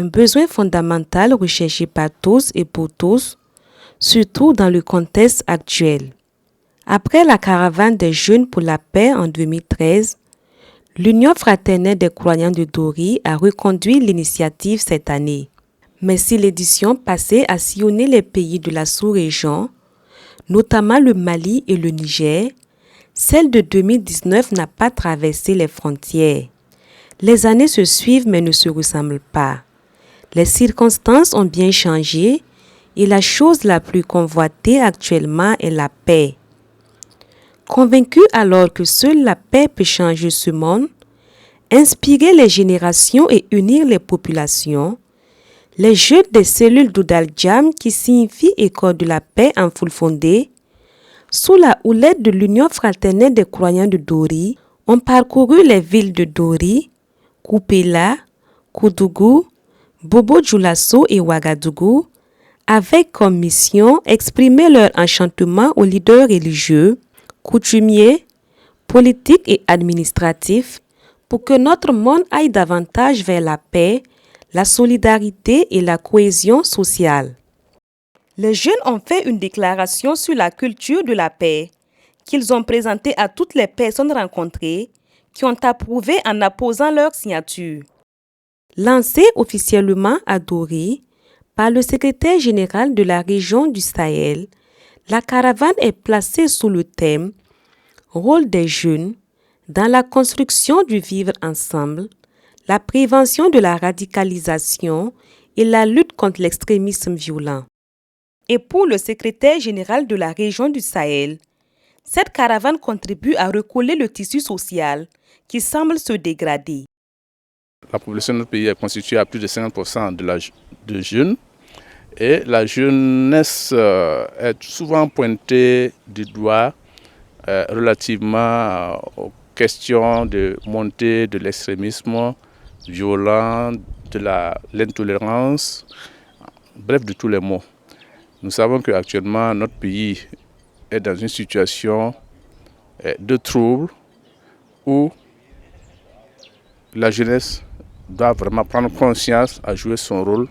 un besoin fondamental recherché par tous et pour tous, surtout dans le contexte actuel. Après la caravane des jeunes pour la paix en 2013, l'Union fraternelle des croyants de Dori a reconduit l'initiative cette année. Mais si l'édition passée a sillonné les pays de la sous-région, notamment le Mali et le Niger, celle de 2019 n'a pas traversé les frontières. Les années se suivent mais ne se ressemblent pas. Les circonstances ont bien changé et la chose la plus convoitée actuellement est la paix. Convaincus alors que seule la paix peut changer ce monde, inspirer les générations et unir les populations, les jeunes des cellules d'Oudal-Djam, qui signifie École de la paix en Fulfondé, sous la houlette de l'Union fraternelle des croyants de Dori, ont parcouru les villes de Dori, Koupela, Koudougou, Bobo-Dioulasso et Ouagadougou, avec comme mission exprimer leur enchantement aux leaders religieux, coutumiers, politiques et administratifs pour que notre monde aille davantage vers la paix, la solidarité et la cohésion sociale. Les jeunes ont fait une déclaration sur la culture de la paix qu'ils ont présentée à toutes les personnes rencontrées qui ont approuvé en apposant leur signature. Lancée officiellement à Dori par le secrétaire général de la région du Sahel, la caravane est placée sous le thème « Rôle des jeunes dans la construction du vivre ensemble, la prévention de la radicalisation et la lutte contre l'extrémisme violent ». Et pour le secrétaire général de la région du Sahel, cette caravane contribue à recoller le tissu social qui semble se dégrader. La population de notre pays est constituée à plus de 50% de jeunes et la jeunesse est souvent pointée du doigt relativement aux questions de montée de l'extrémisme violent, de l'intolérance, bref de tous les maux. Nous savons qu'actuellement notre pays est dans une situation de trouble où la jeunesse doit vraiment prendre conscience à jouer son rôle.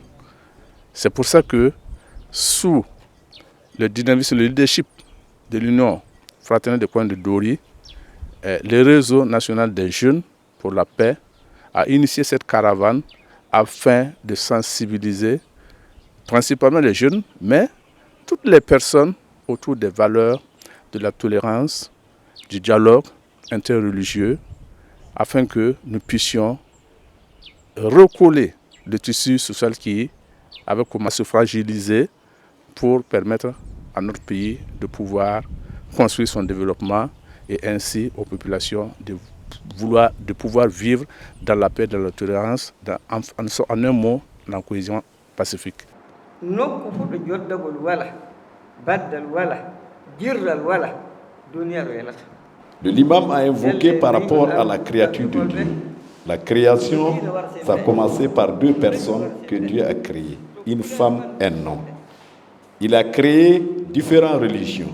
C'est pour ça que sous le dynamisme, le leadership de l'Union fraternelle des croyants de Dori, le réseau national des jeunes pour la paix a initié cette caravane afin de sensibiliser principalement les jeunes, mais toutes les personnes autour des valeurs de la tolérance, du dialogue interreligieux, afin que nous puissions recoller le tissu social qui avait commencé à se fragiliser pour permettre à notre pays de pouvoir construire son développement et ainsi aux populations de pouvoir vivre dans la paix, dans la tolérance, en un mot, dans la cohésion pacifique. L'imam a invoqué par rapport à la créature de Dieu. La création, ça a commencé par deux personnes que Dieu a créées, une femme et un homme. Il a créé différentes religions.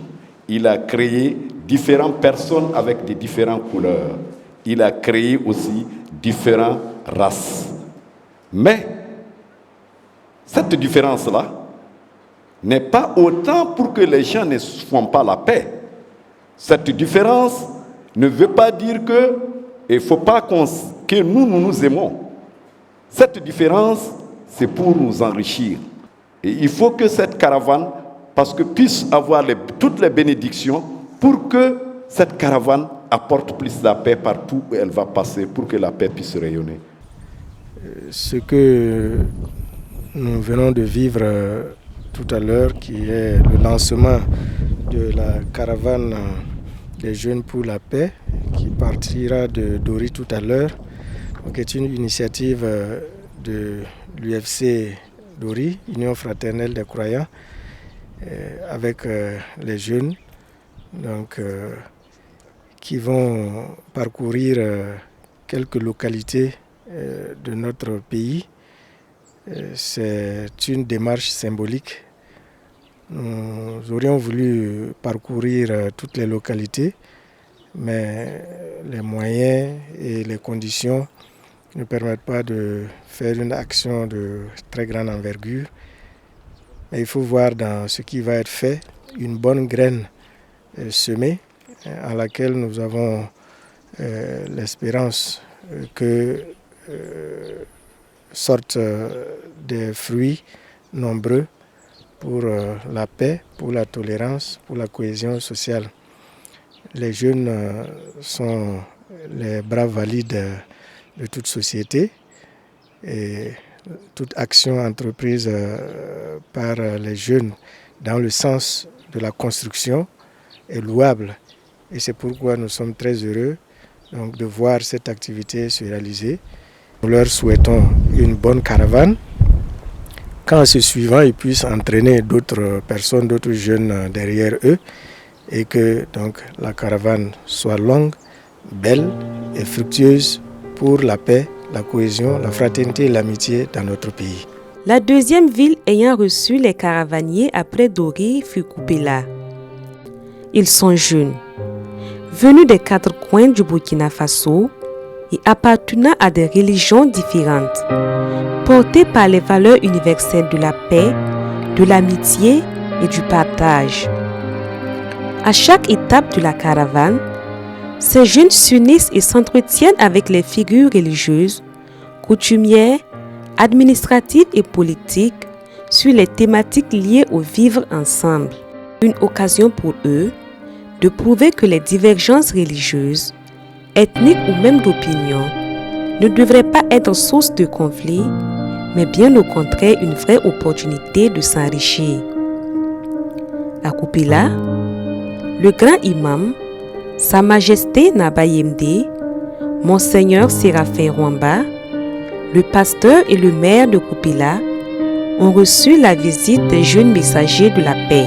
Il a créé différentes personnes avec des différentes couleurs. Il a créé aussi différentes races. Mais cette différence-là n'est pas autant pour que les gens ne font pas la paix. Cette différence ne veut pas dire que il ne faut pas que nous aimons. Cette différence, c'est pour nous enrichir. Et il faut que cette caravane, parce que puisse avoir toutes les bénédictions, pour que cette caravane apporte plus de paix partout où elle va passer, pour que la paix puisse rayonner. Ce que nous venons de vivre tout à l'heure, qui est le lancement de la caravane des jeunes pour la paix, qui partira de Dori tout à l'heure, est une initiative de l'UFC Dori, Union fraternelle des croyants, avec les jeunes qui vont parcourir quelques localités de notre pays. C'est une démarche symbolique. Nous aurions voulu parcourir toutes les localités, mais les moyens et les conditions ne permettent pas de faire une action de très grande envergure. Mais il faut voir dans ce qui va être fait une bonne graine semée à laquelle nous avons l'espérance que sortent des fruits nombreux pour la paix, pour la tolérance, pour la cohésion sociale. Les jeunes sont les bras valides de toute société et toute action entreprise par les jeunes dans le sens de la construction est louable. Et c'est pourquoi nous sommes très heureux donc, de voir cette activité se réaliser. Nous leur souhaitons une bonne caravane. Qu'en se suivant, ils puissent entraîner d'autres personnes, d'autres jeunes derrière eux et que donc, la caravane soit longue, belle et fructueuse pour la paix, la cohésion, la fraternité et l'amitié dans notre pays. La deuxième ville ayant reçu les caravaniers après Dori fut Kupela. Ils sont jeunes, venus des quatre coins du Burkina Faso et appartenant à des religions différentes, portés par les valeurs universelles de la paix, de l'amitié et du partage. À chaque étape de la caravane, ces jeunes s'unissent et s'entretiennent avec les figures religieuses, coutumières, administratives et politiques sur les thématiques liées au vivre ensemble. Une occasion pour eux de prouver que les divergences religieuses, ethniques ou même d'opinion ne devraient pas être source de conflit, mais bien au contraire une vraie opportunité de s'enrichir. À Kupela, le grand imam, Sa Majesté Nabayemde, Monseigneur Séraphin Rwamba, le pasteur et le maire de Kupela ont reçu la visite des jeunes messagers de la paix.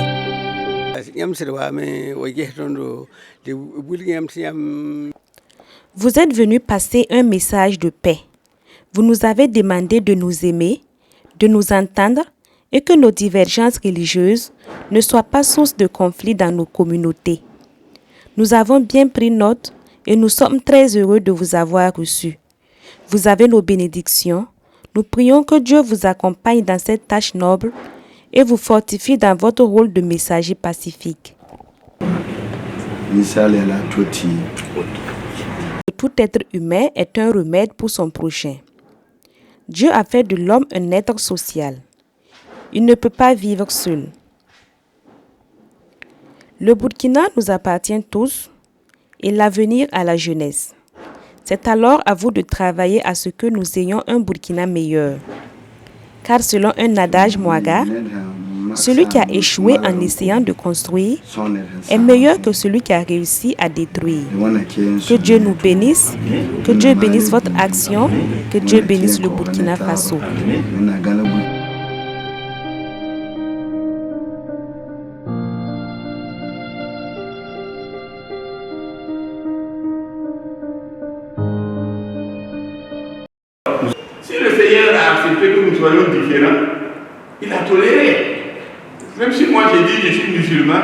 Vous êtes venus passer un message de paix. Vous nous avez demandé de nous aimer, de nous entendre et que nos divergences religieuses ne soient pas source de conflits dans nos communautés. Nous avons bien pris note et nous sommes très heureux de vous avoir reçus. Vous avez nos bénédictions. Nous prions que Dieu vous accompagne dans cette tâche noble et vous fortifie dans votre rôle de messager pacifique. Tout être humain est un remède pour son prochain. Dieu a fait de l'homme un être social. Il ne peut pas vivre seul. Le Burkina nous appartient tous et l'avenir à la jeunesse. C'est alors à vous de travailler à ce que nous ayons un Burkina meilleur. Car selon un adage Mwaga, celui qui a échoué en essayant de construire est meilleur que celui qui a réussi à détruire. Que Dieu nous bénisse, que Dieu bénisse votre action, que Dieu bénisse le Burkina Faso. Si le Seigneur a accepté que nous soyons différents, il a toléré. Même si moi j'ai dit je suis musulman,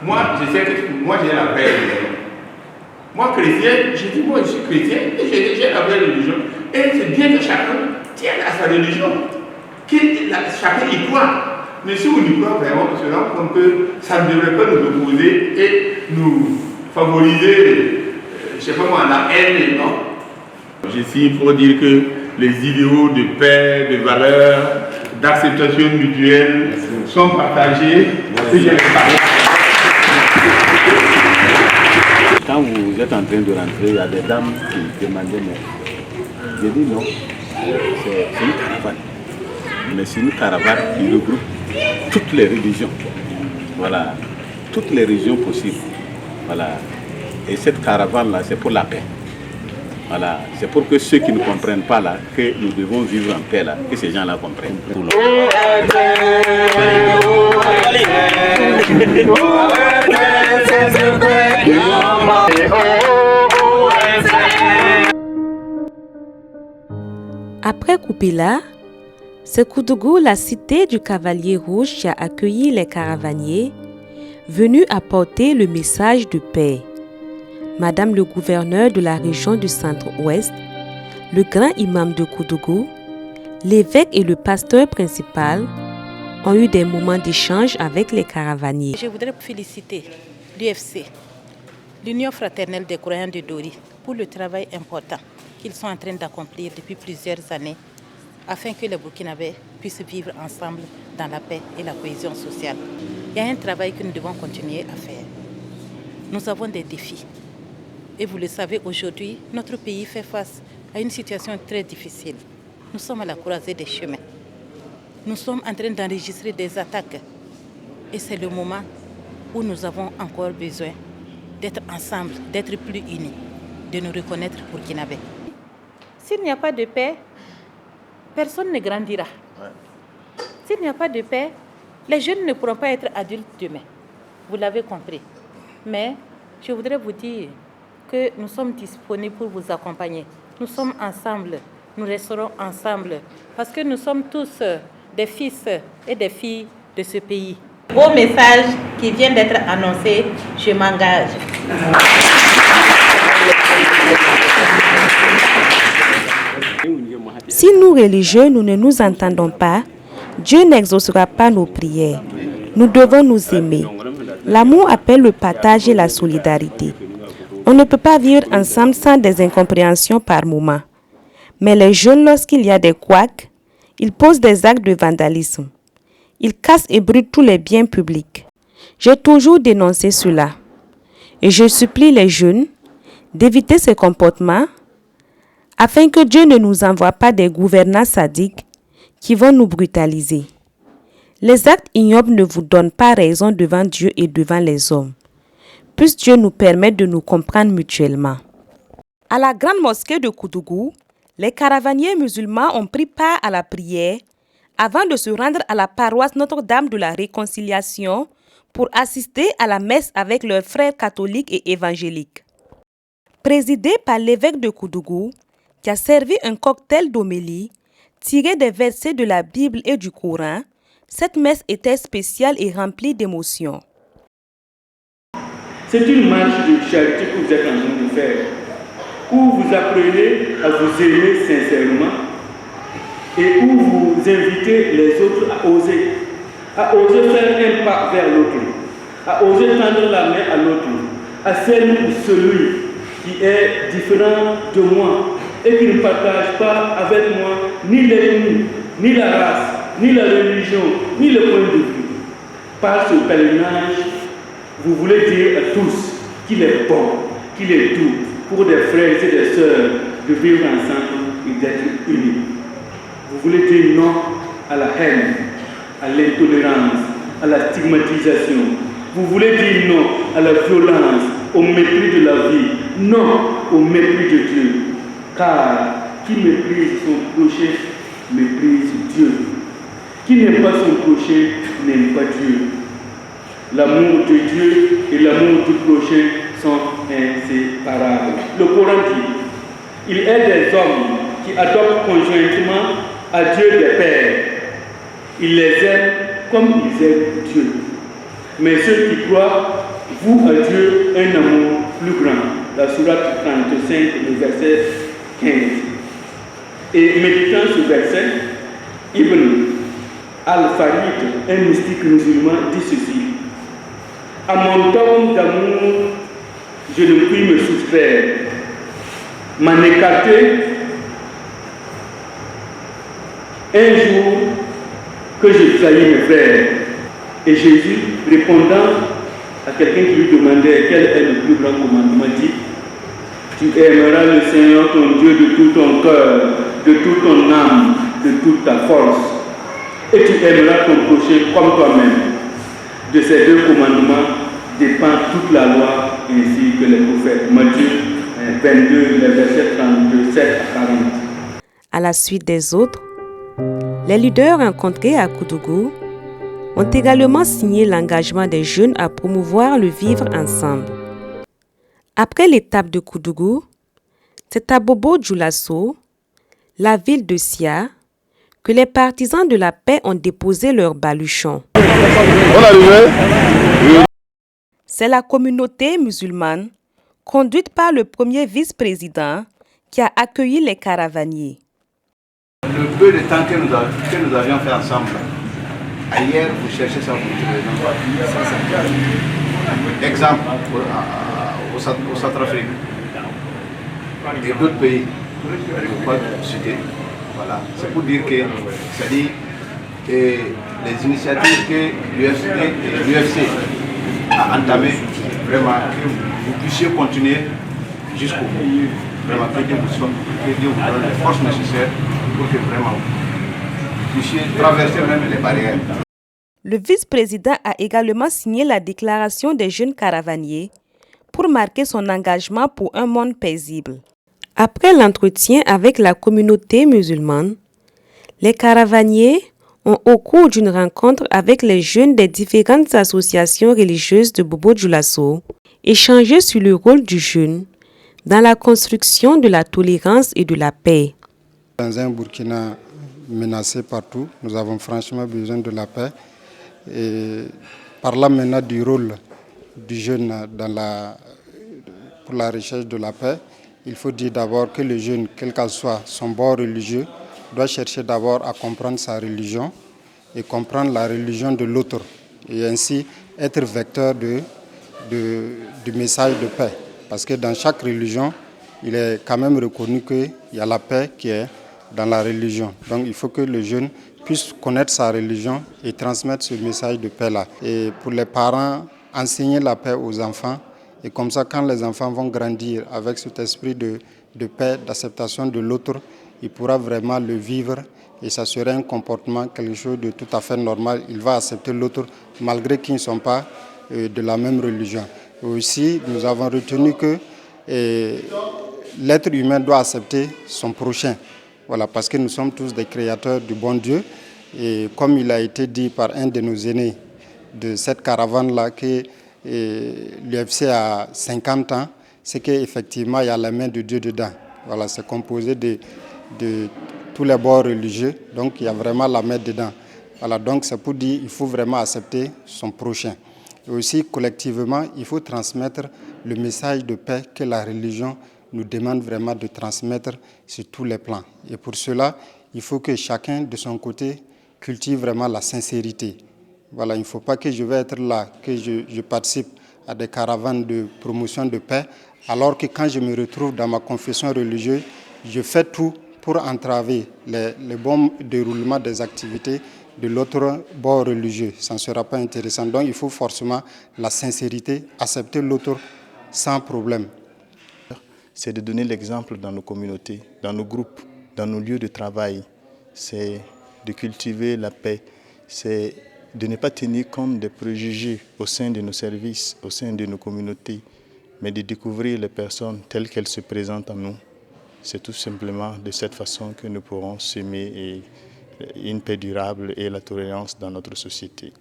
moi je sais que moi j'ai la vraie religion. Moi chrétien, j'ai dit moi je suis chrétien et j'ai la vraie religion. Et c'est bien que chacun tienne à sa religion, chacun y croit. Mais si on y croit vraiment, on se rend compte que ça ne devrait pas nous opposer et nous favoriser, je ne sais pas moi, la haine, non. Ici, il faut dire que les idéaux de paix, de valeur, d'acceptation mutuelle sont partagés. Quand vous êtes en train de rentrer, il y a des dames qui demandaient, mais j'ai dit non, c'est une caravane. Mais c'est une caravane qui regroupe toutes les religions. Voilà, toutes les religions possibles. Voilà. Et cette caravane-là, c'est pour la paix. Voilà, c'est pour que ceux qui ne comprennent pas là, que nous devons vivre en paix là, que ces gens-là comprennent. Après Kupela, c'est Koudougou, la cité du Cavalier Rouge, qui a accueilli les caravaniers venus apporter le message de paix. Madame le gouverneur de la région du Centre-Ouest, le grand imam de Koudougou, l'évêque et le pasteur principal ont eu des moments d'échange avec les caravaniers. Je voudrais féliciter l'UFC, l'Union fraternelle des croyants de Dori, pour le travail important qu'ils sont en train d'accomplir depuis plusieurs années afin que les Burkinabés puissent vivre ensemble dans la paix et la cohésion sociale. Il y a un travail que nous devons continuer à faire. Nous avons des défis. Et vous le savez, aujourd'hui, notre pays fait face à une situation très difficile. Nous sommes à la croisée des chemins. Nous sommes en train d'enregistrer des attaques. Et c'est le moment où nous avons encore besoin d'être ensemble, d'être plus unis, de nous reconnaître burkinabés. S'il n'y a pas de paix, personne ne grandira. S'il n'y a pas de paix, les jeunes ne pourront pas être adultes demain. Vous l'avez compris. Mais je voudrais vous dire que nous sommes disponibles pour vous accompagner. Nous sommes ensemble, nous resterons ensemble, parce que nous sommes tous des fils et des filles de ce pays. Beau message qui vient d'être annoncé, je m'engage. Si nous religieux, nous ne nous entendons pas, Dieu n'exaucera pas nos prières. Nous devons nous aimer. L'amour appelle le partage et la solidarité. On ne peut pas vivre ensemble sans des incompréhensions par moments. Mais les jeunes, lorsqu'il y a des couacs, ils posent des actes de vandalisme. Ils cassent et brûlent tous les biens publics. J'ai toujours dénoncé cela. Et je supplie les jeunes d'éviter ces comportements afin que Dieu ne nous envoie pas des gouvernants sadiques qui vont nous brutaliser. Les actes ignobles ne vous donnent pas raison devant Dieu et devant les hommes. Puisse Dieu nous permettre de nous comprendre mutuellement. À la grande mosquée de Koudougou, les caravaniers musulmans ont pris part à la prière avant de se rendre à la paroisse Notre-Dame de la Réconciliation pour assister à la messe avec leurs frères catholiques et évangéliques. Présidé par l'évêque de Koudougou, qui a servi un cocktail d'homélie tiré des versets de la Bible et du Coran, cette messe était spéciale et remplie d'émotions. C'est une marche de charité que vous êtes en train de faire, où vous apprenez à vous aimer sincèrement et où vous invitez les autres à oser faire un pas vers l'autre, à oser tendre la main à l'autre, à celle ou celui qui est différent de moi et qui ne partage pas avec moi ni l'ethnie, ni la race, ni la religion, ni le point de vue. Par ce pèlerinage, vous voulez dire à tous qu'il est bon, qu'il est doux pour des frères et des sœurs de vivre ensemble et d'être unis. Vous voulez dire non à la haine, à l'intolérance, à la stigmatisation. Vous voulez dire non à la violence, au mépris de la vie, non au mépris de Dieu. Car qui méprise son prochain méprise Dieu. Qui n'aime pas son prochain n'aime pas Dieu. L'amour de Dieu et l'amour du prochain sont inséparables. Le Coran dit, il est des hommes qui adoptent conjointement à Dieu des pères. Ils les aiment comme ils aiment Dieu. Mais ceux qui croient vouent à Dieu un amour plus grand. La sourate 35, le verset 15. Et méditant ce verset, Ibn al-Farid, un mystique musulman, dit ceci. À mon don d'amour, je ne puis me soustraire, m'en écarter un jour que j'ai trahi mes frères. Et Jésus, répondant à quelqu'un qui lui demandait quel est le plus grand commandement, dit, tu aimeras le Seigneur ton Dieu de tout ton cœur, de toute ton âme, de toute ta force. Et tu aimeras ton prochain comme toi-même. De ces deux commandements dépend toute la loi ainsi que les prophètes. Matthieu 22, les versets 37 à 40. À la suite des autres, les leaders rencontrés à Koudougou ont également signé l'engagement des jeunes à promouvoir le vivre ensemble. Après l'étape de Koudougou, c'est à Bobo Dioulasso, la ville de Sia, que les partisans de la paix ont déposé leurs baluchons. C'est la communauté musulmane, conduite par le premier vice-président, qui a accueilli les caravaniers. Le peu de temps que nous avions fait ensemble, ailleurs, vous cherchez ça, vous trouvez. Exemple, au Centrafrique et d'autres pays, je ne peux pas citer. Voilà. C'est pour dire que, c'est-à-dire les initiatives que l'UFC a entamées, vraiment, que vous puissiez continuer jusqu'au bout. Vraiment, que Dieu vous donne les forces nécessaires pour que vraiment vous puissiez traverser même les barrières. Le vice-président a également signé la déclaration des jeunes caravaniers pour marquer son engagement pour un monde paisible. Après l'entretien avec la communauté musulmane, les caravaniers ont, au cours d'une rencontre avec les jeunes des différentes associations religieuses de Bobo-Dioulasso, échangé sur le rôle du jeune dans la construction de la tolérance et de la paix. Dans un Burkina menacé partout, nous avons franchement besoin de la paix. Et parlant maintenant du rôle du jeune pour la recherche de la paix, il faut dire d'abord que le jeune, quel qu'en soit son bord religieux, doit chercher d'abord à comprendre sa religion et comprendre la religion de l'autre, et ainsi être vecteur du message de paix. Parce que dans chaque religion, il est quand même reconnu qu'il y a la paix qui est dans la religion. Donc il faut que le jeune puisse connaître sa religion et transmettre ce message de paix-là. Et pour les parents, enseigner la paix aux enfants. Et comme ça, quand les enfants vont grandir avec cet esprit de paix, d'acceptation de l'autre, il pourra vraiment le vivre et ça serait un comportement, quelque chose de tout à fait normal. Il va accepter l'autre malgré qu'ils ne sont pas de la même religion. Et aussi, nous avons retenu que l'être humain doit accepter son prochain. Voilà, parce que nous sommes tous des créateurs du bon Dieu. Et comme il a été dit par un de nos aînés de cette caravane-là, que l'UFC a 50 ans, c'est qu'effectivement, il y a la main de Dieu dedans. Voilà, c'est composé de tous les bords religieux, donc il y a vraiment la main dedans. Voilà, donc c'est pour dire qu'il faut vraiment accepter son prochain. Et aussi, collectivement, il faut transmettre le message de paix que la religion nous demande vraiment de transmettre sur tous les plans. Et pour cela, il faut que chacun, de son côté, cultive vraiment la sincérité. Voilà, il ne faut pas que je vais être là, que je participe à des caravanes de promotion de paix, alors que quand je me retrouve dans ma confession religieuse, je fais tout pour entraver le bon déroulement des activités de l'autre bord religieux. Ça ne sera pas intéressant. Donc il faut forcément la sincérité, accepter l'autre sans problème. C'est de donner l'exemple dans nos communautés, dans nos groupes, dans nos lieux de travail. C'est de cultiver la paix. C'est de ne pas tenir compte des préjugés au sein de nos services, au sein de nos communautés, mais de découvrir les personnes telles qu'elles se présentent à nous. C'est tout simplement de cette façon que nous pourrons semer une paix durable et la tolérance dans notre société.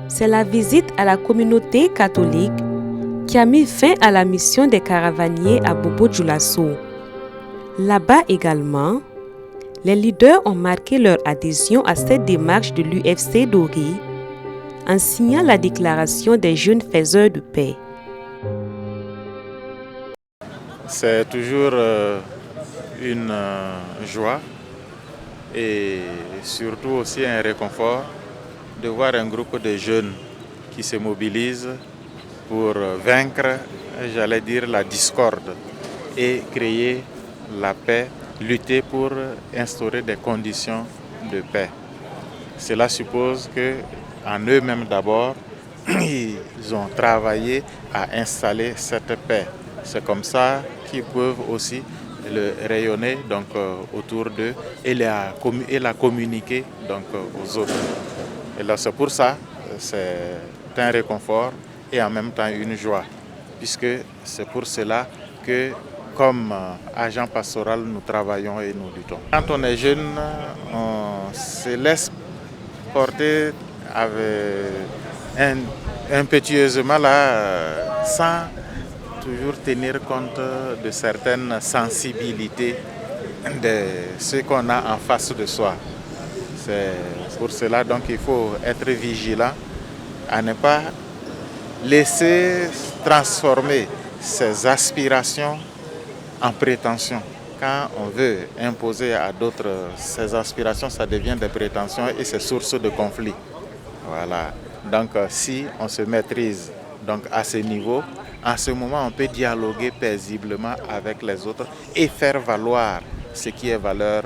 C'est la visite à la communauté catholique qui a mis fin à la mission des caravaniers à Bobo-Dioulasso. Là-bas également, les leaders ont marqué leur adhésion à cette démarche de l'UFC Dori en signant la déclaration des jeunes faiseurs de paix. C'est toujours une joie et surtout aussi un réconfort de voir un groupe de jeunes qui se mobilisent pour vaincre, j'allais dire, la discorde et créer la paix, lutter pour instaurer des conditions de paix. Cela suppose qu'en eux-mêmes d'abord, ils ont travaillé à installer cette paix. C'est comme ça qu'ils peuvent aussi le rayonner donc, autour d'eux et la communiquer donc, aux autres. Et là, c'est pour ça, c'est un réconfort et en même temps une joie, puisque c'est pour cela que, comme agent pastoral, nous travaillons et nous luttons. Quand on est jeune, on se laisse porter avec impétueusement là, sans toujours tenir compte de certaines sensibilités de ce qu'on a en face de soi. C'est pour cela donc il faut être vigilant à ne pas laisser transformer ses aspirations en prétention. Quand on veut imposer à d'autres ses aspirations, ça devient des prétentions et c'est source de conflit. Voilà. Donc si on se maîtrise donc, à ce niveau, à ce moment on peut dialoguer paisiblement avec les autres et faire valoir ce qui est valeur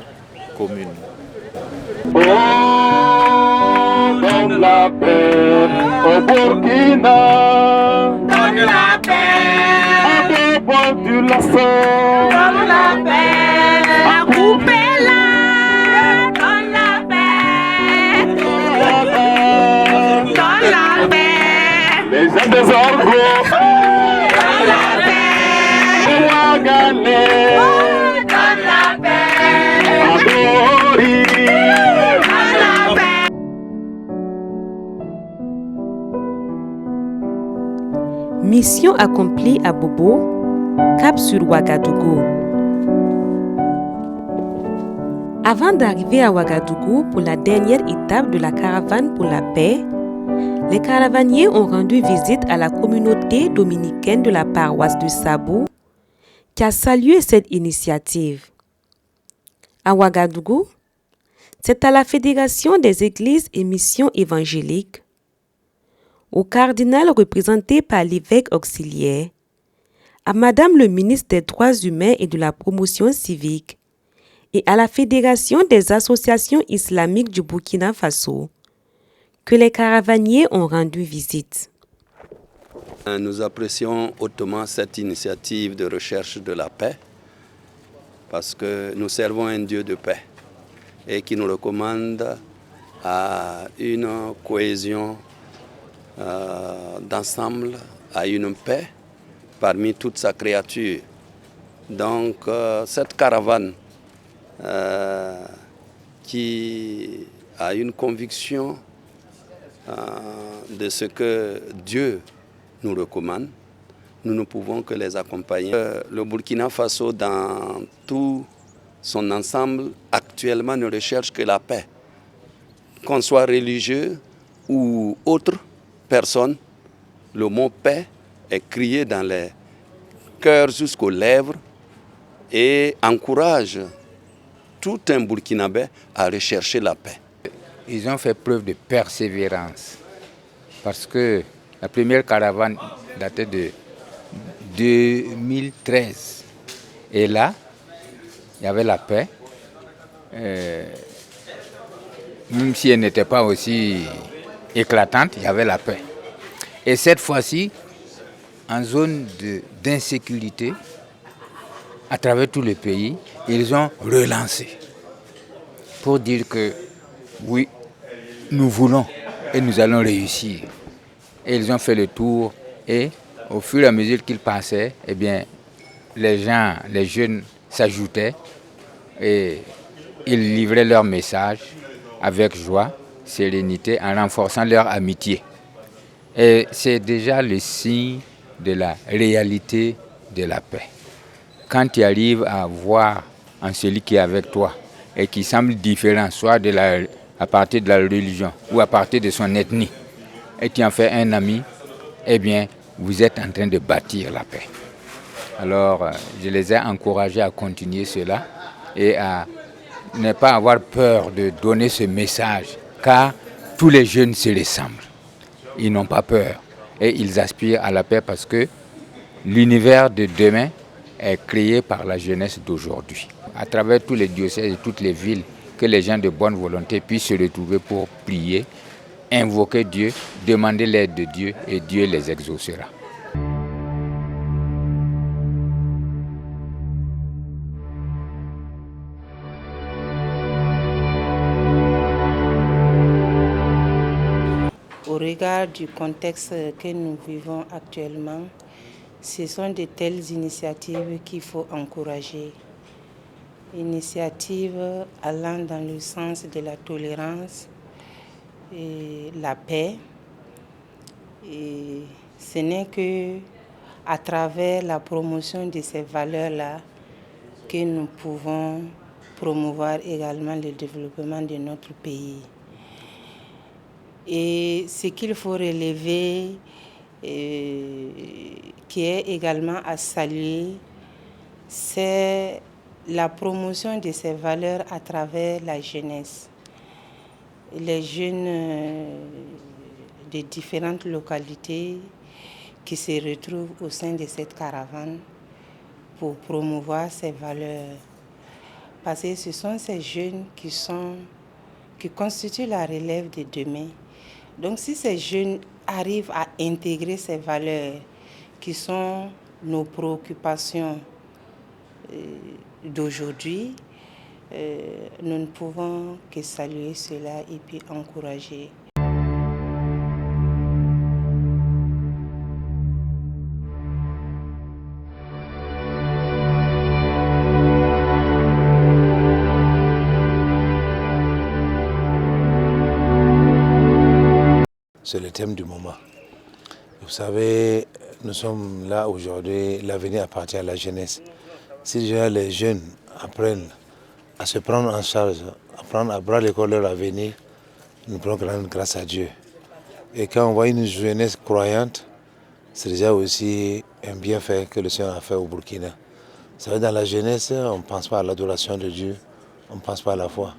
commune. Donne la paix au Burkina. Donne la paix à Bobo du Lasso. Donne la paix à Coupella. Donne la paix. Donne la paix. Les gens des orgos. Donne la paix. Ouagane. Donne la paix. Adori. Mission accomplie à Bobo, cap sur Ouagadougou. Avant d'arriver à Ouagadougou pour la dernière étape de la caravane pour la paix, les caravaniers ont rendu visite à la communauté dominicaine de la paroisse de Sabou qui a salué cette initiative. À Ouagadougou, c'est à la Fédération des églises et missions évangéliques, au cardinal représenté par l'évêque auxiliaire, à Madame le ministre des Droits humains et de la promotion civique et à la Fédération des associations islamiques du Burkina Faso que les caravaniers ont rendu visite. Nous apprécions hautement cette initiative de recherche de la paix parce que nous servons un Dieu de paix et qui nous recommande à une cohésion d'ensemble, à une paix parmi toute sa créature. Donc cette caravane qui a une conviction de ce que Dieu nous recommande, nous ne pouvons que les accompagner. Le Burkina Faso, dans tout son ensemble, actuellement ne recherche que la paix. Qu'on soit religieux ou autre personne, le mot paix est crié dans les cœurs jusqu'aux lèvres et encourage tout un Burkinabé à rechercher la paix. Ils ont fait preuve de persévérance parce que la première caravane datait de 2013 et là, il y avait la paix, même si elle n'était pas aussi éclatante, il y avait la paix. Et cette fois-ci, en zone d'insécurité, à travers tout le pays, ils ont relancé pour dire que oui, nous voulons et nous allons réussir. Et ils ont fait le tour et au fur et à mesure qu'ils passaient, eh bien, les jeunes s'ajoutaient et ils livraient leur message avec joie, sérénité, en renforçant leur amitié. Et c'est déjà le signe de la réalité de la paix. Quand tu arrives à voir en celui qui est avec toi et qui semble différent, soit à partir de la religion ou à partir de son ethnie, et tu en fais un ami, eh bien, vous êtes en train de bâtir la paix. Alors, je les ai encouragés à continuer cela et à ne pas avoir peur de donner ce message, car tous les jeunes se ressemblent. Ils n'ont pas peur et ils aspirent à la paix parce que l'univers de demain est créé par la jeunesse d'aujourd'hui. À travers tous les diocèses et toutes les villes, que les gens de bonne volonté puissent se retrouver pour prier, invoquer Dieu, demander l'aide de Dieu et Dieu les exaucera. Au regard du contexte que nous vivons actuellement, ce sont de telles initiatives qu'il faut encourager. Initiatives allant dans le sens de la tolérance et la paix. Et ce n'est que à travers la promotion de ces valeurs-là que nous pouvons promouvoir également le développement de notre pays. Et ce qu'il faut relever qui est également à saluer, c'est la promotion de ces valeurs à travers la jeunesse. Les jeunes de différentes localités qui se retrouvent au sein de cette caravane pour promouvoir ces valeurs. Parce que ce sont ces jeunes qui constituent la relève de demain. Donc si ces jeunes arrivent à intégrer ces valeurs qui sont nos préoccupations d'aujourd'hui, nous ne pouvons que saluer cela et puis encourager. C'est le thème du moment. Vous savez, nous sommes là aujourd'hui, l'avenir appartient à la jeunesse. Si déjà les jeunes apprennent à se prendre en charge, à prendre à bras le corps leur avenir, nous pouvons rendre grâce à Dieu. Et quand on voit une jeunesse croyante, c'est déjà aussi un bienfait que le Seigneur a fait au Burkina. Vous savez, dans la jeunesse, on ne pense pas à l'adoration de Dieu, on ne pense pas à la foi.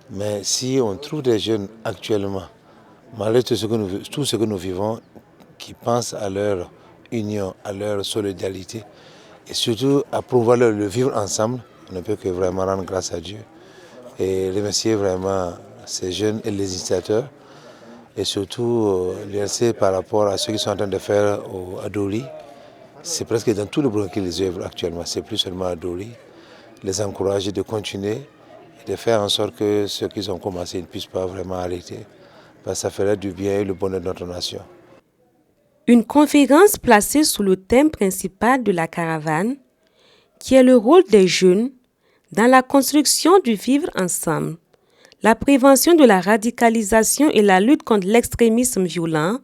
Mais si on trouve des jeunes actuellement, malgré tout ce que nous vivons, qui pensent à leur union, à leur solidarité, et surtout à pouvoir le vivre ensemble, on ne peut que vraiment rendre grâce à Dieu et remercier vraiment ces jeunes et les initiateurs, et surtout les remercier par rapport à ce qu'ils sont en train de faire à Dori. C'est presque dans tout le Burkina qu'ils œuvrent actuellement, c'est plus seulement à Dori. Les encourager de continuer et de faire en sorte que ce qu'ils ont commencé ne puissent pas vraiment arrêter. Parce que ça ferait du bien et le bonheur de notre nation. Une conférence placée sous le thème principal de la caravane, qui est le rôle des jeunes dans la construction du vivre ensemble, la prévention de la radicalisation et la lutte contre l'extrémisme violent,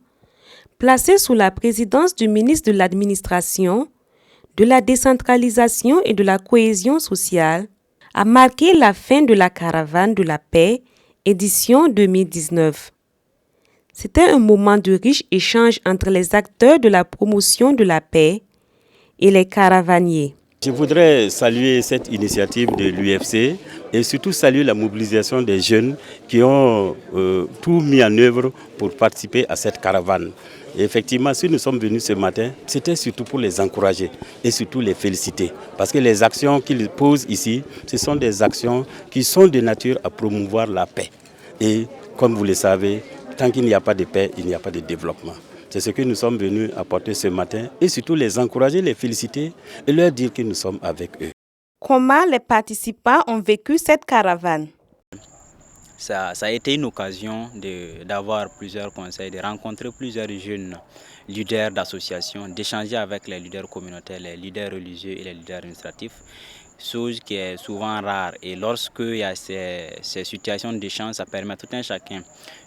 placée sous la présidence du ministre de l'Administration, de la décentralisation et de la cohésion sociale, a marqué la fin de la caravane de la paix, édition 2019. C'était un moment de riche échange entre les acteurs de la promotion de la paix et les caravaniers. Je voudrais saluer cette initiative de l'UFC et surtout saluer la mobilisation des jeunes qui ont tout mis en œuvre pour participer à cette caravane. Et effectivement, si nous sommes venus ce matin, c'était surtout pour les encourager et surtout les féliciter. Parce que les actions qu'ils posent ici, ce sont des actions qui sont de nature à promouvoir la paix. Et comme vous le savez, tant qu'il n'y a pas de paix, il n'y a pas de développement. C'est ce que nous sommes venus apporter ce matin et surtout les encourager, les féliciter et leur dire que nous sommes avec eux. Comment les participants ont vécu cette caravane? Ça a été une occasion d'avoir plusieurs conseils, de rencontrer plusieurs jeunes leaders d'associations, d'échanger avec les leaders communautaires, les leaders religieux et les leaders administratifs. Chose qui est souvent rare, et lorsqu'il y a ces situations d'échange, ça permet à tout un chacun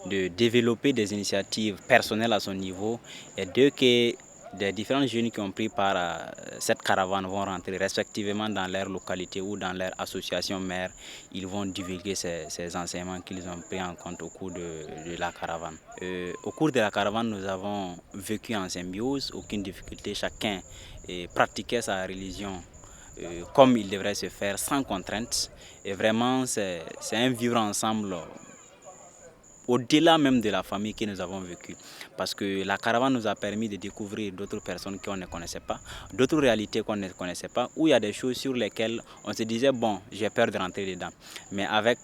de développer des initiatives personnelles à son niveau, et que des différents jeunes qui ont pris part à cette caravane vont rentrer respectivement dans leur localité ou dans leur association mère. Ils vont divulguer ces enseignements qu'ils ont pris en compte au cours de la caravane. Au cours de la caravane, nous avons vécu en symbiose, aucune difficulté, chacun pratiquait sa religion comme il devrait se faire, sans contrainte. Et vraiment, c'est un vivre ensemble au-delà même de la famille que nous avons vécu. Parce que la caravane nous a permis de découvrir d'autres personnes qu'on ne connaissait pas, d'autres réalités qu'on ne connaissait pas, où il y a des choses sur lesquelles on se disait, bon, j'ai peur de rentrer dedans. Mais avec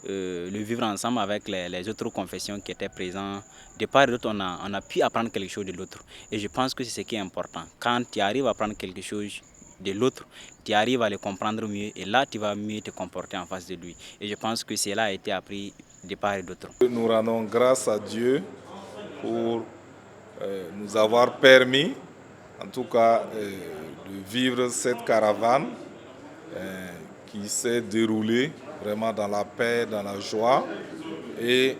le vivre ensemble avec les autres confessions qui étaient présentes, de part et d'autre, on a pu apprendre quelque chose de l'autre. Et je pense que c'est ce qui est important. Quand tu arrives à apprendre quelque chose de l'autre, tu arrives à le comprendre mieux et là tu vas mieux te comporter en face de lui. Et je pense que cela a été appris de part et d'autre. Nous rendons grâce à Dieu pour nous avoir permis, en tout cas, de vivre cette caravane qui s'est déroulée vraiment dans la paix, dans la joie, et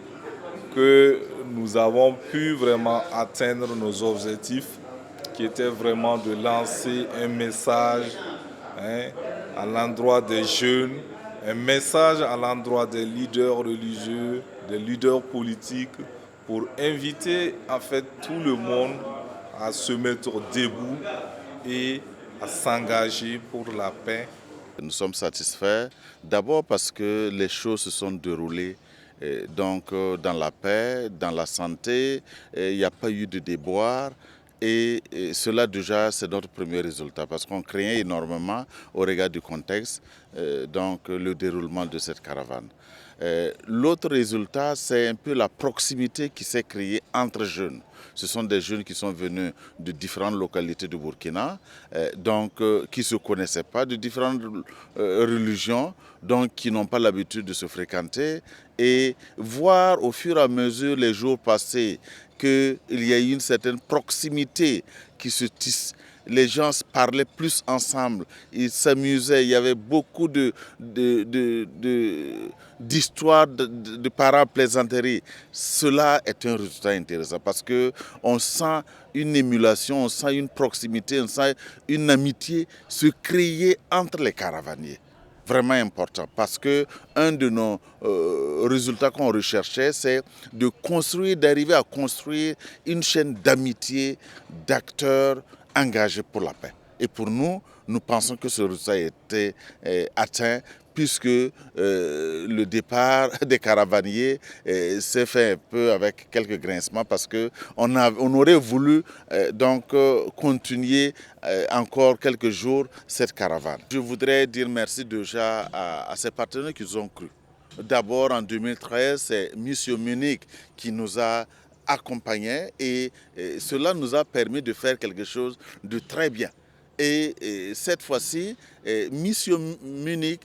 que nous avons pu vraiment atteindre nos objectifs, qui était vraiment de lancer un message à l'endroit des jeunes, un message à l'endroit des leaders religieux, des leaders politiques, pour inviter en fait tout le monde à se mettre debout et à s'engager pour la paix. Nous sommes satisfaits, d'abord parce que les choses se sont déroulées dans la paix, dans la santé, il n'y a pas eu de déboire. Et cela déjà, c'est notre premier résultat parce qu'on craignait énormément au regard du contexte, le déroulement de cette caravane. L'autre résultat, c'est un peu la proximité qui s'est créée entre jeunes. Ce sont des jeunes qui sont venus de différentes localités du Burkina, qui ne se connaissaient pas, de différentes religions, donc qui n'ont pas l'habitude de se fréquenter. Et voir au fur et à mesure les jours passés qu'il y a une certaine proximité qui se tisse. Les gens se parlaient plus ensemble, ils s'amusaient, il y avait beaucoup d'histoires de parents plaisanteries. Cela est un résultat intéressant parce qu'on sent une émulation, on sent une proximité, on sent une amitié se créer entre les caravaniers. Vraiment important parce que un de nos résultats qu'on recherchait, c'est de construire, d'arriver à construire une chaîne d'amitié, d'acteurs engagés pour la paix. Et pour nous, nous pensons que ce résultat a été atteint puisque le départ des caravaniers s'est fait un peu avec quelques grincements parce qu'on aurait voulu continuer encore quelques jours cette caravane. Je voudrais dire merci déjà à ces partenaires qui nous ont cru. D'abord en 2013, c'est Mission Munich qui nous a accompagnés et cela nous a permis de faire quelque chose de très bien. Et cette fois-ci, Mission Munich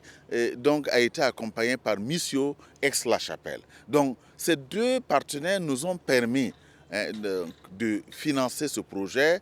a été accompagnée par Mission Aix-la-Chapelle. Donc ces deux partenaires nous ont permis de financer ce projet.